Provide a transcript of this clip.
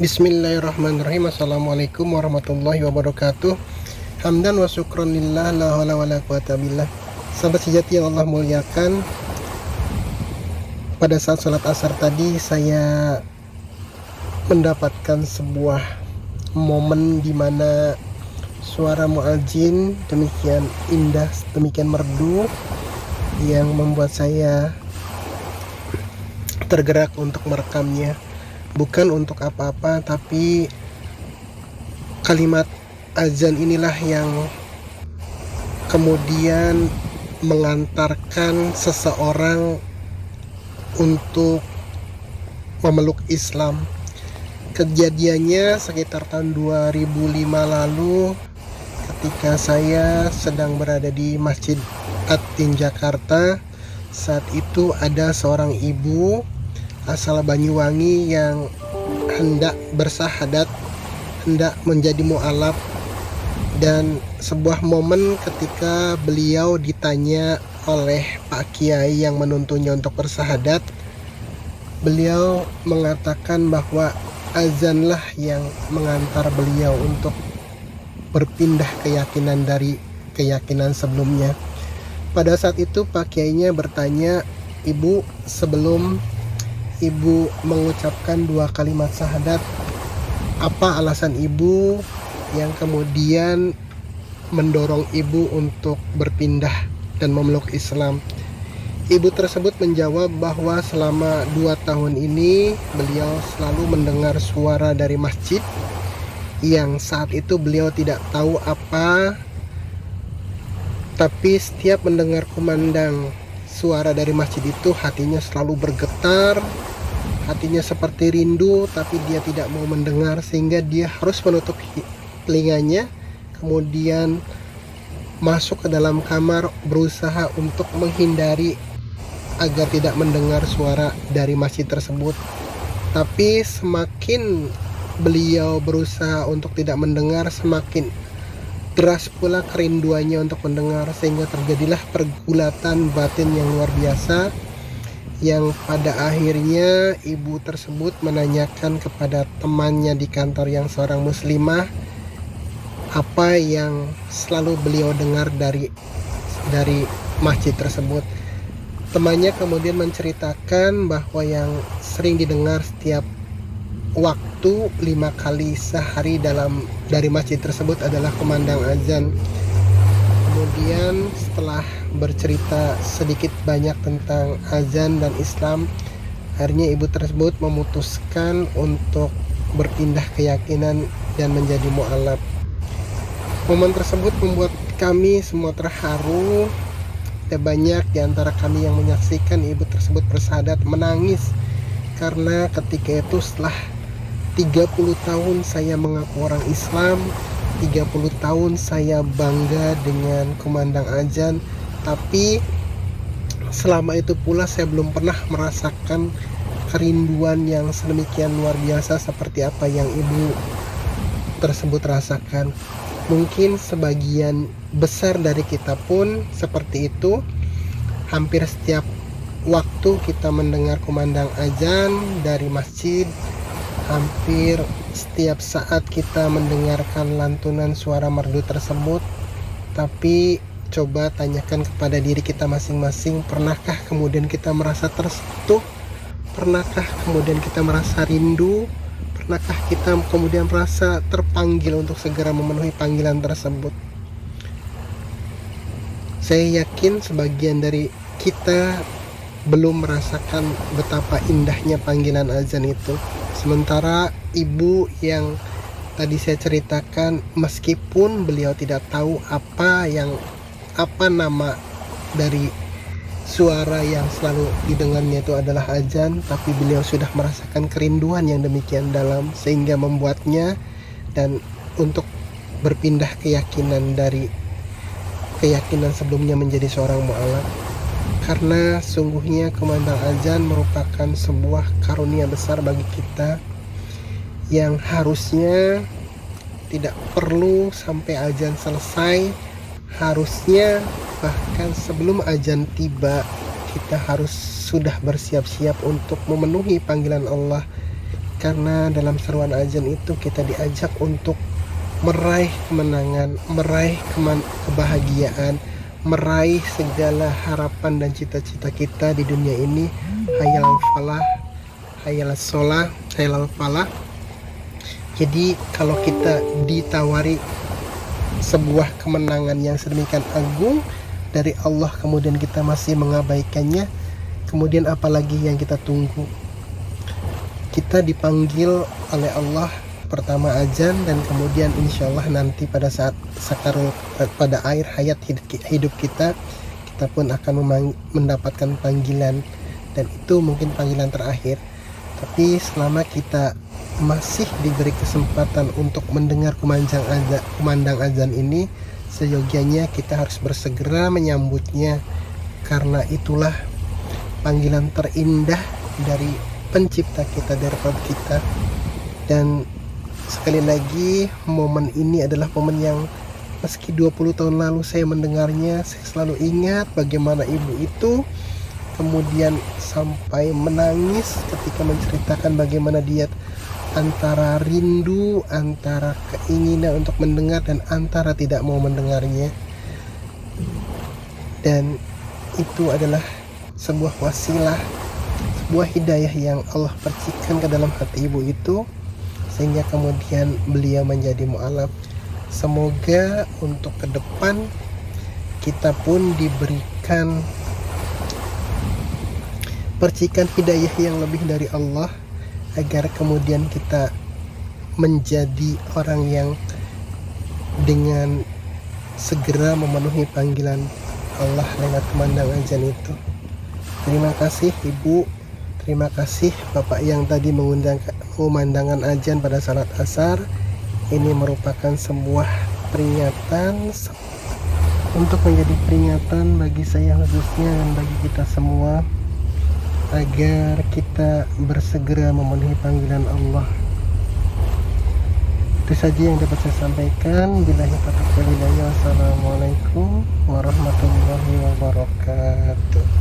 Bismillahirrahmanirrahim. Assalamualaikum warahmatullahi wabarakatuh. Hamdan wa syukran lillah, la haula wa la quwata billah. Sahabat sejati yang Allah muliakan, pada saat sholat asar tadi saya mendapatkan sebuah momen di mana suara muadzin demikian indah, demikian merdu, yang membuat saya tergerak untuk merekamnya. Bukan untuk apa-apa, tapi kalimat azan inilah yang kemudian mengantarkan seseorang untuk memeluk Islam. Kejadiannya sekitar tahun 2005 lalu, ketika saya sedang berada di Masjid At-Tin Jakarta. Saat itu ada seorang ibu asal Banyuwangi yang hendak bersahadat, hendak menjadi mu'alaf, dan sebuah momen ketika beliau ditanya oleh Pak Kiai yang menuntunnya untuk bersahadat, beliau mengatakan bahwa azanlah yang mengantar beliau untuk berpindah keyakinan dari keyakinan sebelumnya. Pada saat itu Pak Kiainya bertanya, "Ibu, sebelum Ibu mengucapkan 2 kalimat syahadat, apa alasan Ibu yang kemudian mendorong Ibu untuk berpindah dan memeluk Islam?" Ibu tersebut menjawab bahwa selama 2 tahun ini beliau selalu mendengar suara dari masjid yang saat itu beliau tidak tahu apa, tapi setiap mendengar kumandang suara dari masjid itu hatinya selalu bergetar, hatinya seperti rindu, tapi dia tidak mau mendengar, sehingga dia harus menutup telinganya, kemudian masuk ke dalam kamar berusaha untuk menghindari agar tidak mendengar suara dari masjid tersebut. Tapi semakin beliau berusaha untuk tidak mendengar, semakin deras pula kerinduannya untuk mendengar, sehingga terjadilah pergulatan batin yang luar biasa, yang pada akhirnya ibu tersebut menanyakan kepada temannya di kantor yang seorang muslimah apa yang selalu beliau dengar dari masjid tersebut. Temannya kemudian menceritakan bahwa yang sering didengar setiap waktu 5 kali sehari dari masjid tersebut adalah kumandang azan. Kemudian setelah bercerita sedikit banyak tentang azan dan Islam, akhirnya ibu tersebut memutuskan untuk berpindah keyakinan dan menjadi mu'alaf. Momen tersebut membuat kami semua terharu. Ada banyak di antara kami yang menyaksikan ibu tersebut bersahadat menangis, karena ketika itu setelah 30 tahun saya mengaku orang Islam, 30 tahun saya bangga dengan kumandang azan, tapi selama itu pula saya belum pernah merasakan kerinduan yang sedemikian luar biasa seperti apa yang ibu tersebut rasakan. Mungkin sebagian besar dari kita pun seperti itu. Hampir setiap waktu kita mendengar kumandang azan dari masjid, hampir setiap saat kita mendengarkan lantunan suara merdu tersebut. Tapi coba tanyakan kepada diri kita masing-masing, pernahkah kemudian kita merasa tersentuh? Pernahkah kemudian kita merasa rindu? Pernahkah kita kemudian merasa terpanggil untuk segera memenuhi panggilan tersebut? Saya yakin sebagian dari kita belum merasakan betapa indahnya panggilan azan itu. Sementara ibu yang tadi saya ceritakan, meskipun beliau tidak tahu apa nama dari suara yang selalu didengarnya itu adalah azan, tapi beliau sudah merasakan kerinduan yang demikian dalam, sehingga membuatnya dan untuk berpindah keyakinan dari keyakinan sebelumnya menjadi seorang mu'alaf. Karena sungguhnya kumandang azan merupakan sebuah karunia besar bagi kita, yang harusnya tidak perlu sampai azan selesai. Harusnya bahkan sebelum azan tiba, kita harus sudah bersiap-siap untuk memenuhi panggilan Allah karena dalam seruan azan itu kita diajak untuk meraih kemenangan, meraih kebahagiaan, meraih segala harapan dan cita-cita kita di dunia ini. Hayal falah, hayal sholah, hayal falah. Jadi kalau kita ditawari sebuah kemenangan yang sedemikian agung dari Allah, kemudian kita masih mengabaikannya, kemudian apalagi yang kita tunggu? Kita dipanggil oleh Allah, pertama azan, dan kemudian insya Allah nanti pada saat sakarul, pada akhir hayat hidup kita, kita pun akan mendapatkan panggilan, dan itu mungkin panggilan terakhir. Tapi selama kita masih diberi kesempatan untuk mendengar kumandang azan ini, seyogianya kita harus bersegera menyambutnya, karena itulah panggilan terindah dari pencipta kita, dari Rabb kita. Dan sekali lagi, momen ini adalah momen yang meski 20 tahun lalu saya mendengarnya, saya selalu ingat bagaimana ibu itu kemudian sampai menangis ketika menceritakan bagaimana dia antara rindu, antara keinginan untuk mendengar, dan antara tidak mau mendengarnya. Dan itu adalah sebuah wasilah, sebuah hidayah yang Allah percikan ke dalam hati ibu itu, sehingga kemudian beliau menjadi mu'alaf. Semoga untuk ke depan kita pun diberikan percikan hidayah yang lebih dari Allah, agar kemudian kita menjadi orang yang dengan segera memenuhi panggilan Allah lewat kumandang azan itu. Terima kasih Ibu, terima kasih Bapak yang tadi mengumandangkan azan pada salat asar. Ini merupakan sebuah peringatan, untuk menjadi peringatan bagi saya khususnya dan bagi kita semua, agar kita bersegera memenuhi panggilan Allah. Itu saja yang dapat saya sampaikan. Billahi taufiq wal hidayah. Wassalamualaikum warahmatullahi wabarakatuh.